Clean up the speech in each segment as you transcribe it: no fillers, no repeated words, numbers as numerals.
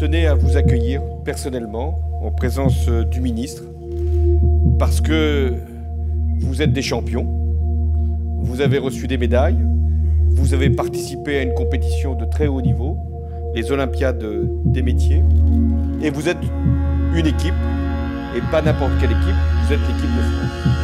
tenais à vous accueillir personnellement en présence du ministre parce que vous êtes des champions, vous avez reçu des médailles, vous avez participé à une compétition de très haut niveau, les Olympiades des métiers, et vous êtes une équipe, et pas n'importe quelle équipe, vous êtes l'équipe de France.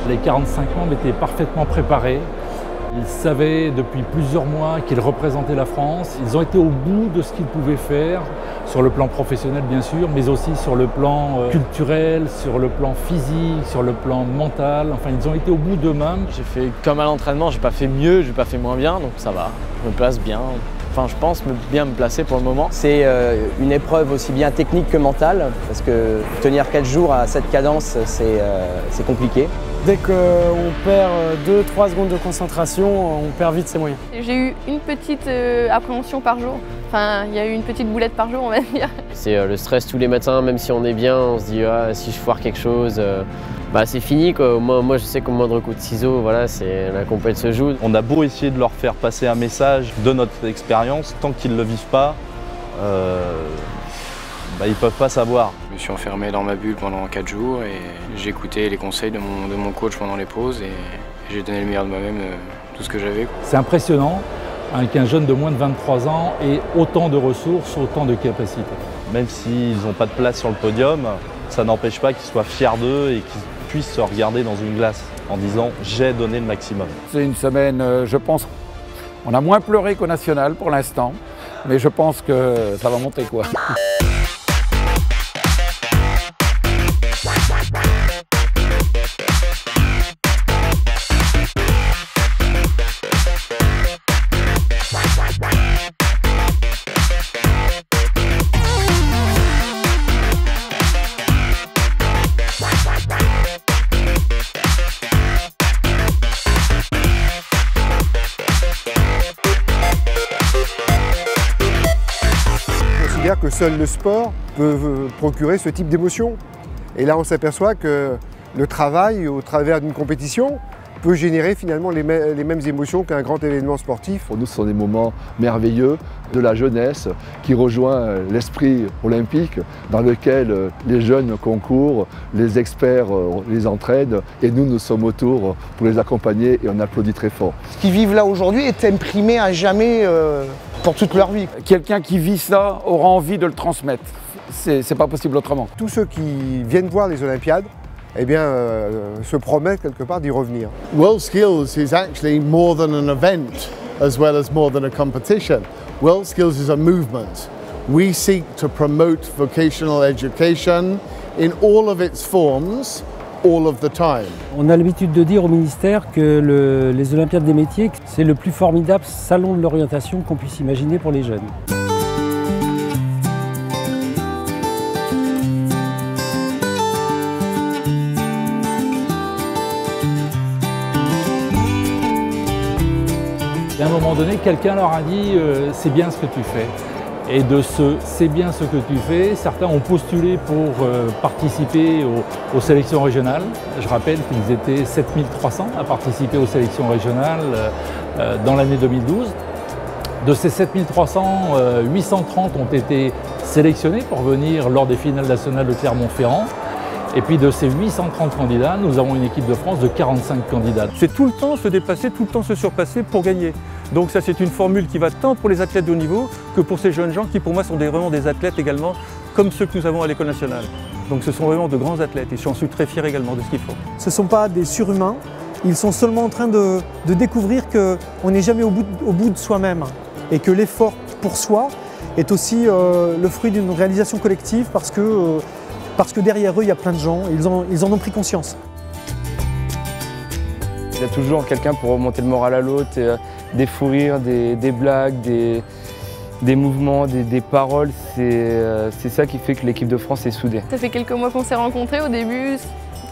Les 45 membres étaient parfaitement préparés. Ils savaient depuis plusieurs mois qu'ils représentaient la France. Ils ont été au bout de ce qu'ils pouvaient faire, sur le plan professionnel bien sûr, mais aussi sur le plan culturel, sur le plan physique, sur le plan mental. Enfin, ils ont été au bout d'eux-mêmes. J'ai fait comme à l'entraînement, j'ai pas fait mieux, j'ai pas fait moins bien, donc ça va. Je me place bien. Enfin, je pense bien me placer pour le moment. C'est une épreuve aussi bien technique que mentale, parce que tenir 4 jours à cette cadence, c'est compliqué. Dès qu'on perd 2-3 secondes de concentration, on perd vite ses moyens. J'ai eu une petite appréhension par jour. Enfin, il y a eu une petite boulette par jour, on va dire. C'est le stress tous les matins, même si on est bien, on se dit ah, si je foire quelque chose, c'est fini quoi. Moi je sais qu'au moindre coup de ciseau, voilà, la compète se joue. On a beau essayer de leur faire passer un message de notre expérience, tant qu'ils ne le vivent pas, ils ne peuvent pas savoir. Je me suis enfermé dans ma bulle pendant 4 jours et j'ai écouté les conseils de mon coach pendant les pauses et j'ai donné le meilleur de moi-même, tout ce que j'avais. C'est impressionnant qu'un jeune de moins de 23 ans ait autant de ressources, autant de capacités. Même s'ils n'ont pas de place sur le podium, ça n'empêche pas qu'ils soient fiers d'eux et qu'ils puissent se regarder dans une glace en disant « j'ai donné le maximum ». C'est une semaine, je pense, on a moins pleuré qu'au national pour l'instant, mais je pense que ça va monter quoi. Que seul le sport peut procurer ce type d'émotion. Et là, on s'aperçoit que le travail, au travers d'une compétition, peut générer finalement les mêmes émotions qu'un grand événement sportif. Pour nous, ce sont des moments merveilleux de la jeunesse qui rejoint l'esprit olympique dans lequel les jeunes concourent, les experts les entraînent et nous sommes autour pour les accompagner et on applaudit très fort. Ce qu'ils vivent là aujourd'hui est imprimé à jamais pour toute leur vie. Quelqu'un qui vit ça aura envie de le transmettre. C'est pas possible autrement. Tous ceux qui viennent voir les Olympiades se promettent quelque part d'y revenir. WorldSkills is actually more than an event as well as more than a competition. WorldSkills is a movement. We seek to promote vocational education in all of its forms, all of the time. On a l'habitude de dire au ministère que les Olympiades des métiers, c'est le plus formidable salon de l'orientation qu'on puisse imaginer pour les jeunes. Et à un moment donné, quelqu'un leur a dit c'est bien ce que tu fais. Et de ce c'est bien ce que tu fais, certains ont postulé pour participer aux sélections régionales. Je rappelle qu'ils étaient 7300 à participer aux sélections régionales dans l'année 2012. De ces 7300, 830 ont été sélectionnés pour venir lors des finales nationales de Clermont-Ferrand. Et puis de ces 830 candidats, nous avons une équipe de France de 45 candidats. C'est tout le temps se dépasser, tout le temps se surpasser pour gagner. Donc ça, c'est une formule qui va tant pour les athlètes de haut niveau que pour ces jeunes gens qui pour moi sont vraiment des athlètes également, comme ceux que nous avons à l'École nationale. Donc ce sont vraiment de grands athlètes et j'en suis très fier également de ce qu'ils font. Ce ne sont pas des surhumains, ils sont seulement en train de découvrir qu'on n'est jamais au bout de soi-même et que l'effort pour soi est aussi le fruit d'une réalisation collective parce que derrière eux il y a plein de gens, ils en ont pris conscience. Il y a toujours quelqu'un pour remonter le moral à l'autre, des fous rires, des blagues, des mouvements, des paroles. C'est ça qui fait que l'équipe de France est soudée. Ça fait quelques mois qu'on s'est rencontrés. Au début,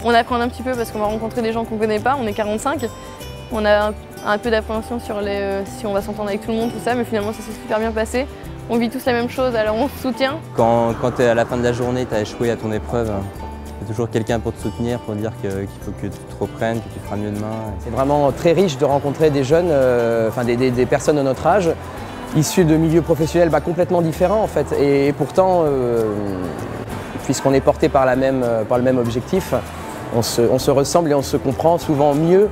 on appréhende un petit peu parce qu'on va rencontrer des gens qu'on ne connaît pas. On est 45. On a un peu d'appréhension sur si on va s'entendre avec tout le monde, tout ça, mais finalement ça s'est super bien passé. On vit tous la même chose, alors on se soutient. Quand à la fin de la journée, tu as échoué à ton épreuve, il y a toujours quelqu'un pour te soutenir, pour dire qu'il faut que tu te reprennes, que tu feras mieux demain. C'est vraiment très riche de rencontrer des jeunes, des personnes de notre âge, issus de milieux professionnels complètement différents en fait. Et pourtant, puisqu'on est porté par le même objectif, on se ressemble et on se comprend souvent mieux.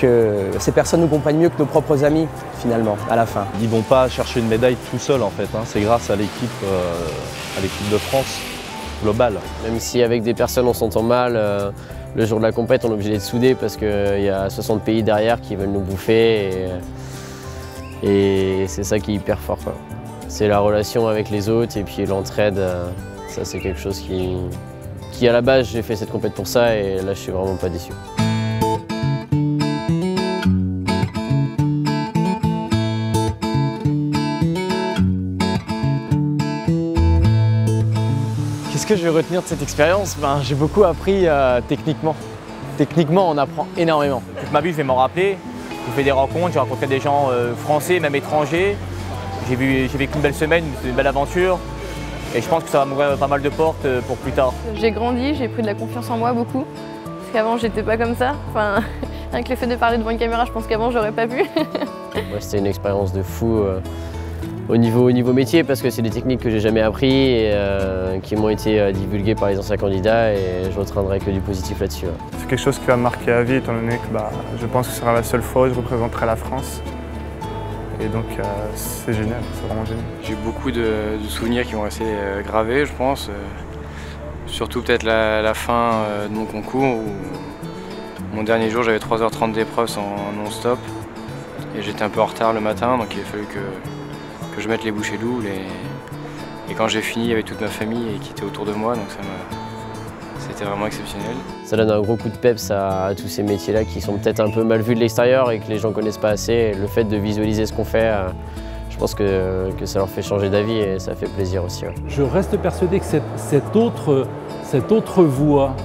Que ces personnes nous comprennent mieux que nos propres amis finalement à la fin. Ils ne vont pas chercher une médaille tout seuls en fait, c'est grâce à l'équipe de France globale. Même si avec des personnes on s'entend mal, le jour de la compète on est obligé d'être soudés parce qu'il y a 60 pays derrière qui veulent nous bouffer et c'est ça qui est hyper fort. C'est la relation avec les autres et puis l'entraide, ça c'est quelque chose qui à la base j'ai fait cette compète pour ça et là je suis vraiment pas déçu. Qu'est-ce que je vais retenir de cette expérience? J'ai beaucoup appris techniquement. Techniquement, on apprend énormément. Toute ma vie, je vais m'en rappeler. J'ai fait des rencontres, j'ai rencontré des gens français, même étrangers. J'ai vécu une belle semaine, une belle aventure. Et je pense que ça va m'ouvrir pas mal de portes pour plus tard. J'ai grandi, j'ai pris de la confiance en moi beaucoup. Parce qu'avant, j'étais pas comme ça. Enfin, avec le fait de parler devant une caméra, je pense qu'avant, j'aurais pas pu. Ouais, c'était une expérience de fou. Au niveau métier, parce que c'est des techniques que j'ai jamais appris et qui m'ont été divulguées par les anciens candidats et je retiendrai que du positif là-dessus. C'est quelque chose qui va me marquer à vie étant donné que je pense que ce sera la seule fois où je représenterai la France. Et donc c'est génial, c'est vraiment génial. J'ai beaucoup de souvenirs qui vont rester gravés, je pense. Surtout peut-être la fin de mon concours où mon dernier jour j'avais 3h30 d'épreuve en non-stop et j'étais un peu en retard le matin donc il a fallu que je mette les bouchées doubles et quand j'ai fini, il y avait toute ma famille qui était autour de moi, donc c'était vraiment exceptionnel. Ça donne un gros coup de peps à tous ces métiers-là qui sont peut-être un peu mal vus de l'extérieur et que les gens ne connaissent pas assez. Et le fait de visualiser ce qu'on fait, je pense que ça leur fait changer d'avis et ça fait plaisir aussi. Ouais. Je reste persuadé que cette autre voie,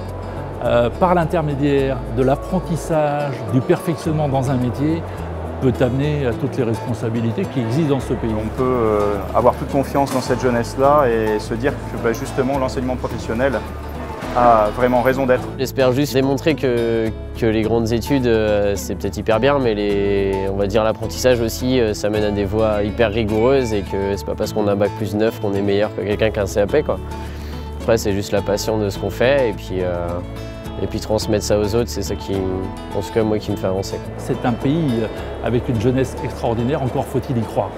par l'intermédiaire de l'apprentissage, du perfectionnement dans un métier, peut t'amener à toutes les responsabilités qui existent dans ce pays. On peut avoir toute confiance dans cette jeunesse-là et se dire que justement l'enseignement professionnel a vraiment raison d'être. J'espère juste démontrer que les grandes études c'est peut-être hyper bien, mais on va dire l'apprentissage aussi, ça mène à des voies hyper rigoureuses et que c'est pas parce qu'on a bac plus 9 qu'on est meilleur que quelqu'un qui a un CAP, quoi. Après c'est juste la passion de ce qu'on fait et puis transmettre ça aux autres, c'est ça qui, en tout cas moi, qui me fait avancer. C'est un pays avec une jeunesse extraordinaire, encore faut-il y croire.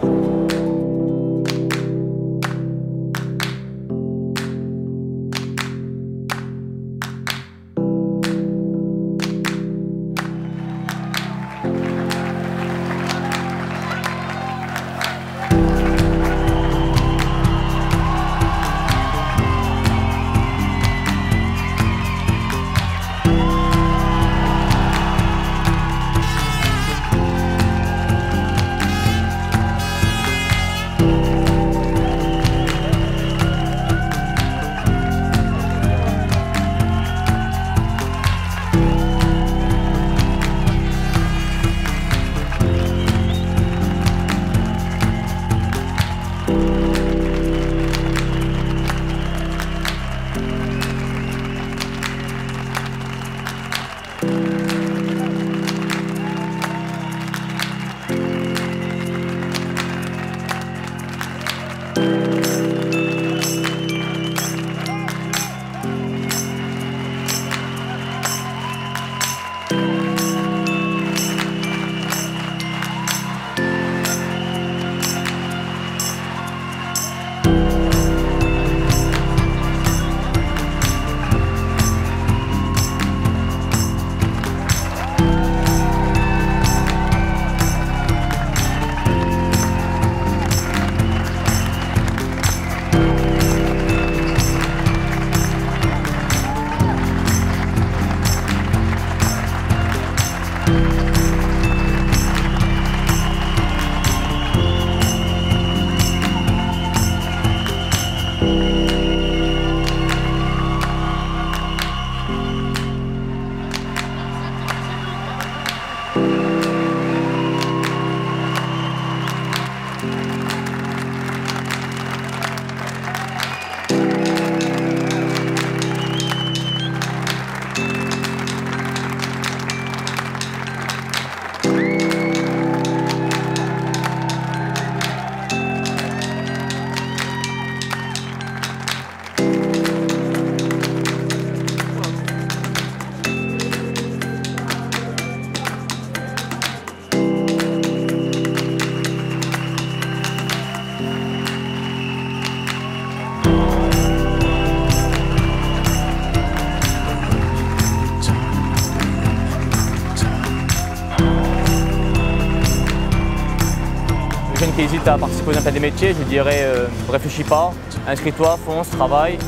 jeune qui hésite à participer aux Olympiades des métiers, je lui dirais réfléchis pas, inscris-toi, fonce, travaille,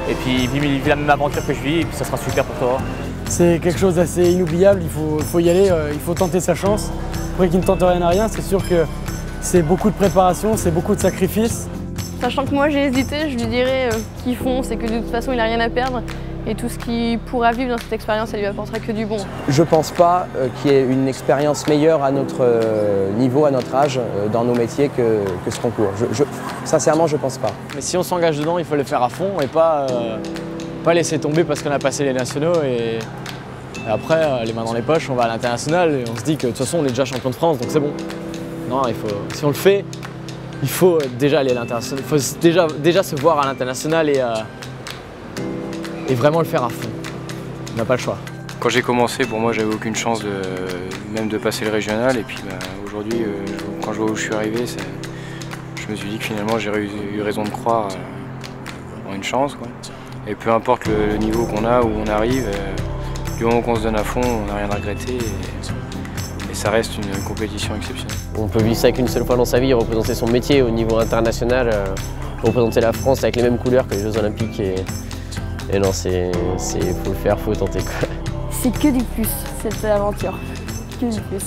et puis vis la même aventure que je vis, et puis ça sera super pour toi. C'est quelque chose d'assez inoubliable, il faut y aller, il faut tenter sa chance. Pour qui ne tente rien à rien, c'est sûr que c'est beaucoup de préparation, c'est beaucoup de sacrifices. Sachant que moi j'ai hésité, je lui dirais qu'il fonce et que de toute façon il n'a rien à perdre. Et tout ce qu'il pourra vivre dans cette expérience, elle lui apportera que du bon. Je ne pense pas qu'il y ait une expérience meilleure à notre niveau, à notre âge, dans nos métiers que ce concours. Sincèrement, je ne pense pas. Mais si on s'engage dedans, il faut le faire à fond et pas laisser tomber parce qu'on a passé les nationaux et après, les mains dans les poches, on va à l'international et on se dit que de toute façon, on est déjà champion de France, donc c'est bon. Non, si on le fait, il faut déjà aller à l'international. Il faut déjà se voir à l'international et vraiment le faire à fond. On n'a pas le choix. Quand j'ai commencé, pour moi, j'avais aucune chance même de passer le régional. Et puis aujourd'hui, quand je vois où je suis arrivé, je me suis dit que finalement, j'ai eu raison de croire en une chance, quoi. Et peu importe le niveau qu'on a, où on arrive, du moment qu'on se donne à fond, on n'a rien à regretter. Et ça reste une compétition exceptionnelle. On peut vivre ça qu'une seule fois dans sa vie, représenter son métier au niveau international, représenter la France avec les mêmes couleurs que les Jeux Olympiques. Et non, faut le faire, faut tenter, quoi. C'est que du plus, cette aventure. Que du plus.